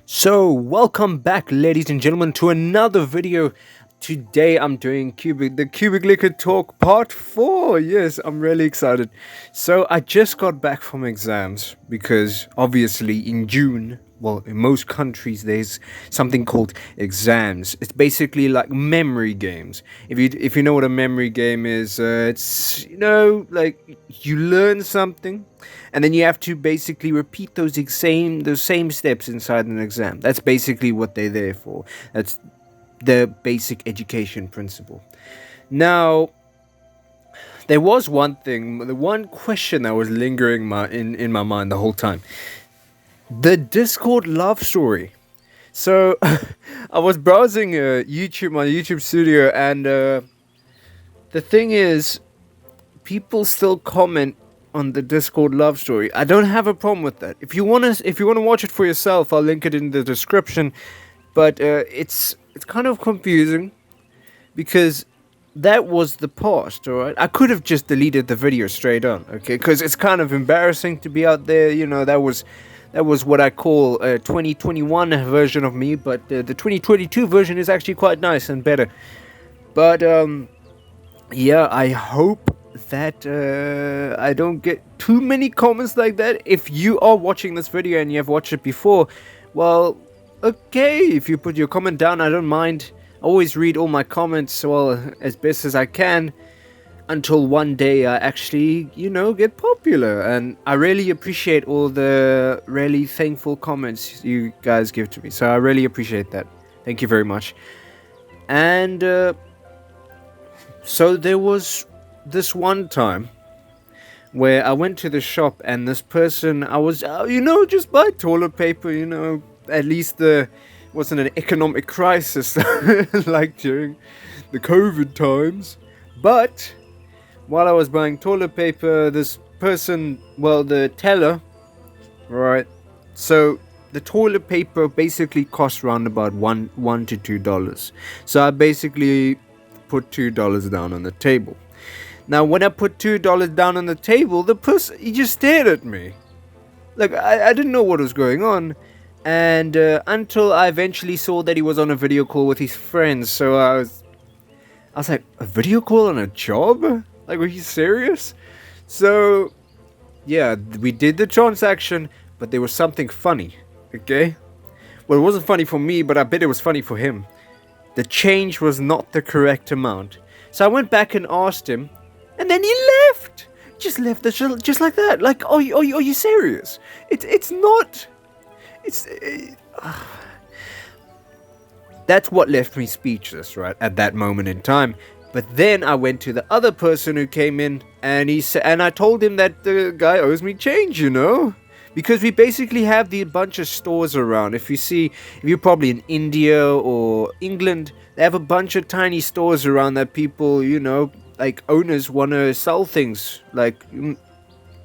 So, welcome back, ladies and gentlemen, to another video. Today, I'm doing the Cubiclikr Talk Part 4. Yes, I'm really excited. So, I just got back from exams because, obviously, in June, well, in most countries, there's something called exams. It's basically like memory games. If you know what a memory game is, it's like you learn something and then you have to basically repeat those same steps inside an exam. That's basically what they're there for. That's the basic education principle. Now, there was the one question that was lingering in my mind the whole time. The Discord love story. So, I was browsing my YouTube studio, and the thing is, people still comment on the Discord love story. I don't have a problem with that. If you wanna watch it for yourself, I'll link it in the description. But it's kind of confusing because that was the past. All right, I could have just deleted the video straight on. Okay, because it's kind of embarrassing to be out there. That was what I call a 2021 version of me. But the 2022 version is actually quite nice and better. But yeah, I hope that I don't get too many comments like that. If you are watching this video and you have watched it before, well, okay, if you put your comment down, I don't mind. I always read all my comments, well, as best as I can, until one day I actually, get popular. And I really appreciate all the really thankful comments you guys give to me. So I really appreciate that. Thank you very much. And so there was this one time where I went to the shop and this person, I was, just buy toilet paper, at least there wasn't an economic crisis like during the COVID times. But while I was buying toilet paper, this person, well, the teller, right? So the toilet paper basically cost around about $1 to $2. So I basically put $2 down on the table. Now, when I put $2 down on the table, the person, he just stared at me. Like, I didn't know what was going on. And until I eventually saw that he was on a video call with his friends. So I was like, a video call on a job? Like, were you serious? So, yeah, we did the transaction, but there was something funny, okay? Well, it wasn't funny for me, but I bet it was funny for him. The change was not the correct amount. So I went back and asked him, and then he left. Just left just like that. Like, are you serious? It's not. It's. That's what left me speechless, right, at that moment in time. But then I went to the other person who came in, and I told him that the guy owes me change, because we basically have the bunch of stores around. If you're probably in India or England, they have a bunch of tiny stores around that people, like owners want to sell things like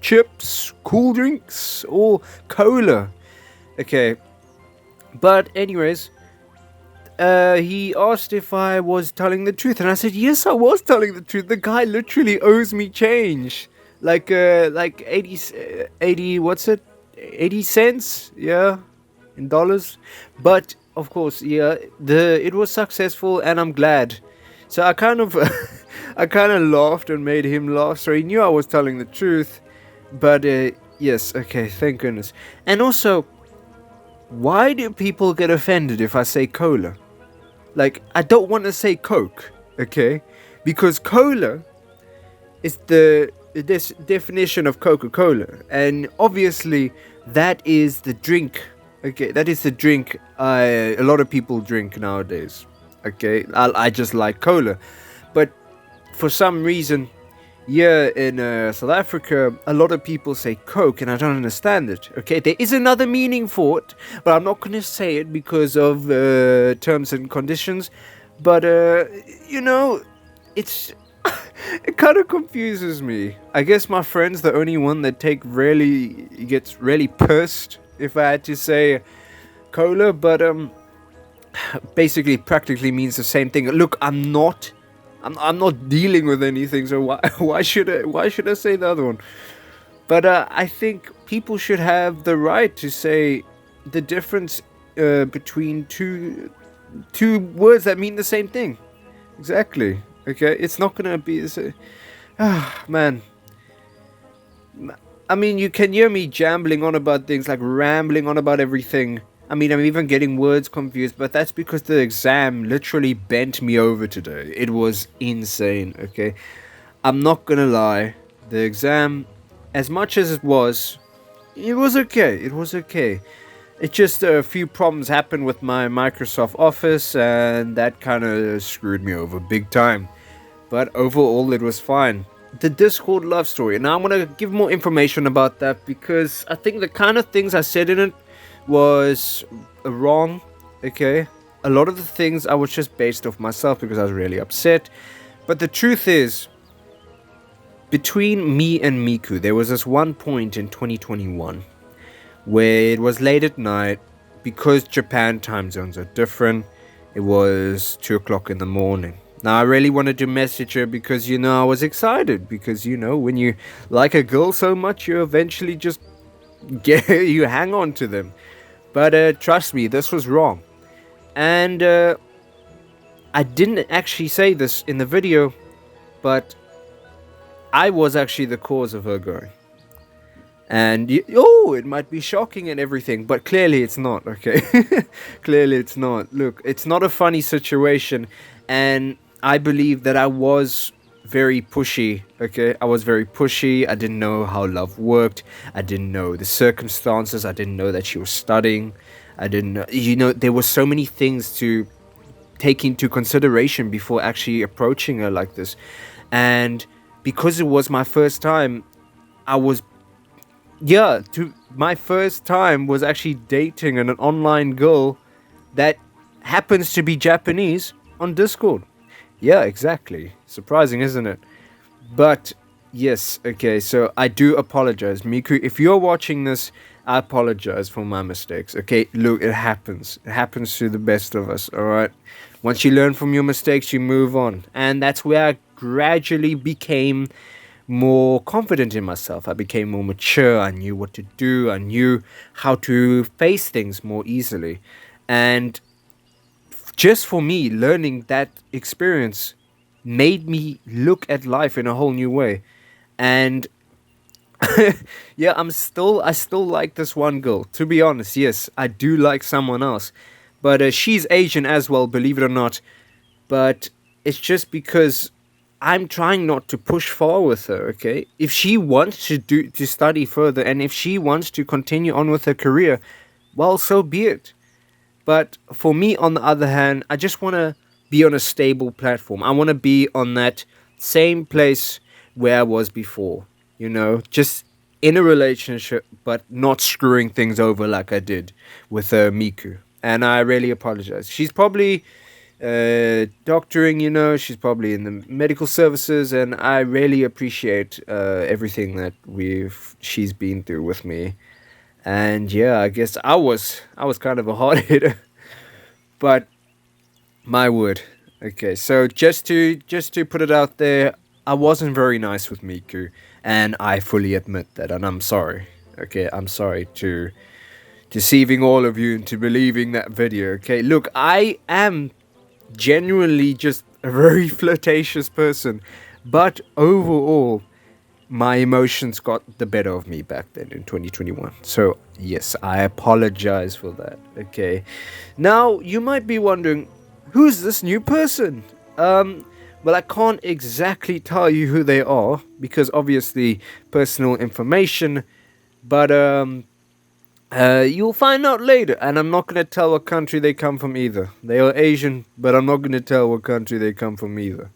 chips, cool drinks, or cola. Okay, but anyways, he asked if I was telling the truth, and I said yes, I was telling the truth. The guy literally owes me change, like 80, what's it? 80 cents, yeah, in dollars. But of course, yeah, it was successful, and I'm glad. So I kind of I kind of laughed and made him laugh, so he knew I was telling the truth. But yes, okay, thank goodness. And also, why do people get offended if I say cola? Like, I don't want to say Coke, okay? Because cola is this definition of Coca-Cola, and obviously that is the drink. Okay, that is the drink a lot of people drink nowadays. Okay, I just like cola, but for some reason, here in South Africa, a lot of people say Coke, and I don't understand it. Okay, there is another meaning for it, but I'm not going to say it because of terms and conditions. But it's it kind of confuses me. I guess my friend's the only one that gets really pissed if I had to say cola, but basically practically means the same thing. Look, I'm not dealing with anything, so why should I say the other one? But I think people should have the right to say the difference between two words that mean the same thing. Exactly. Okay, it's not gonna be. Man, I mean, you can hear me jambling on about things, like rambling on about everything. I mean, I'm even getting words confused, but that's because the exam literally bent me over today. It was insane, okay? I'm not gonna lie. The exam, as much as it was okay. It was okay. It just a few problems happened with my Microsoft Office, and that kind of screwed me over big time. But overall, it was fine. The Discord love story. Now I'm gonna give more information about that because I think the kind of things I said in it was wrong. Okay, a lot of the things I was just based off myself because I was really upset. But the truth is, between me and Miku, there was this one point in 2021 where it was late at night because Japan time zones are different. It was 2 o'clock in the morning. Now I really wanted to message her because I was excited because when you like a girl so much you eventually just you hang on to them. But trust me, this was wrong. And I didn't actually say this in the video, but I was actually the cause of her going. And it might be shocking and everything, but clearly it's not, okay? Clearly it's not. Look, it's not a funny situation, and I believe that I was very pushy, okay? I was very pushy. I didn't know how love worked. I didn't know the circumstances. I didn't know that she was studying. I didn't know, there were so many things to take into consideration before actually approaching her like this. And because it was my first time, I was my first time was actually dating an online girl that happens to be Japanese on Discord. Yeah, exactly. Surprising, isn't it? But yes, okay, so I do apologize. Miku, if you're watching this, I apologize for my mistakes. Okay, look, it happens. It happens to the best of us, alright? Once you learn from your mistakes, you move on. And that's where I gradually became more confident in myself. I became more mature. I knew what to do. I knew how to face things more easily. And just for me, learning that experience made me look at life in a whole new way. And yeah, I still like this one girl. To be honest, yes, I do like someone else. But she's Asian as well, believe it or not. But it's just because I'm trying not to push far with her, okay? If she wants to study further and if she wants to continue on with her career, well, so be it. But for me, on the other hand, I just want to be on a stable platform. I want to be on that same place where I was before, just in a relationship, but not screwing things over like I did with Miku. And I really apologize. She's probably doctoring, she's probably in the medical services, and I really appreciate everything that she's been through with me. And yeah, I guess I was kind of a hard hitter, but my word. Okay, so just to put it out there, I wasn't very nice with Miku, and I fully admit that, and I'm sorry. Okay, I'm sorry to deceiving all of you into believing that video. Okay, look, I am genuinely just a very flirtatious person, but overall, my emotions got the better of me back then in 2021. So, yes, I apologize for that. Okay. Now, you might be wondering, who's this new person? Well, I can't exactly tell you who they are because obviously personal information, but you'll find out later, and I'm not going to tell what country they come from either. They are Asian, but I'm not going to tell what country they come from either.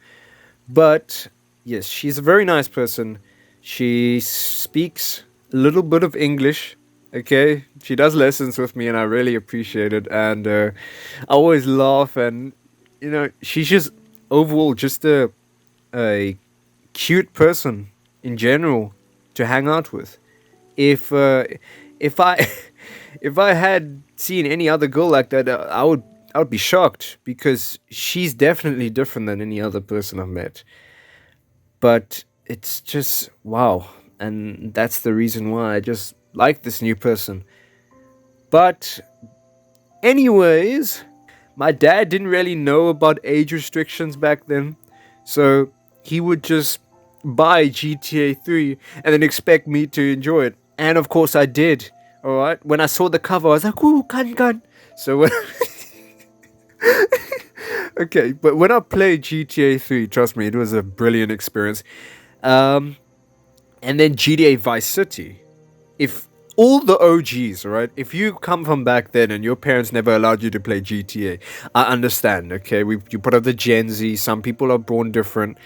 But yes, she's a very nice person. She speaks a little bit of English. Okay, she does lessons with me, and I really appreciate it. And I always laugh, and she's just overall just a cute person in general to hang out with. If uh, if I if I had seen any other girl like that, I would be shocked because she's definitely different than any other person I've met. But it's just wow, and that's the reason why I just like this new person. But Anyways, my dad didn't really know about age restrictions back then, so he would just buy GTA 3 and then expect me to enjoy it. And of course, I did. Alright, when I saw the cover, I was like, ooh, gun. So, okay, but when I played GTA 3, trust me, it was a brilliant experience. Um, and then GTA Vice City. If all the OGs, right? If you come from back then and your parents never allowed you to play GTA, I understand. Okay, you put up the Gen Z. Some people are born different,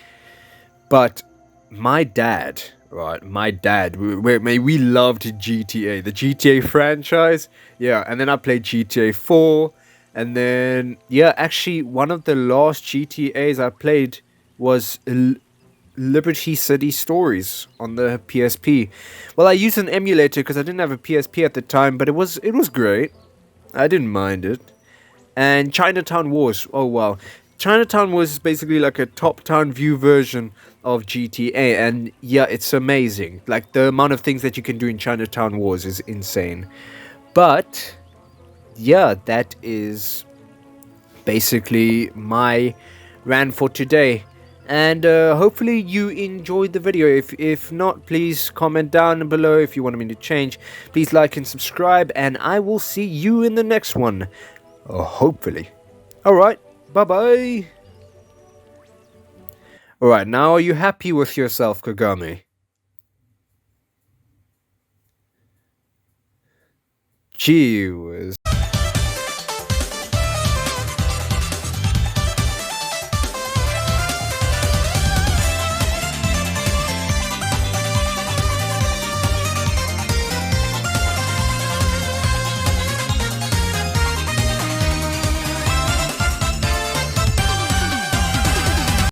but my dad, right? My dad, we loved GTA, the GTA franchise. Yeah, and then I played GTA 4, and then yeah, actually one of the last GTA's I played was Liberty City Stories on the PSP. Well, I used an emulator because I didn't have a PSP at the time, but it was great. I didn't mind it. And Chinatown Wars. Oh wow, Chinatown Wars is basically like a top-down view version of GTA, and yeah, it's amazing. Like the amount of things that you can do in Chinatown Wars is insane. But yeah, that is basically my rant for today. And hopefully you enjoyed the video. If not, please comment down below if you want me to change. Please like and subscribe, and I will see you in the next one. Hopefully. Alright, bye bye. Alright, now are you happy with yourself, Kagami? Gee whiz.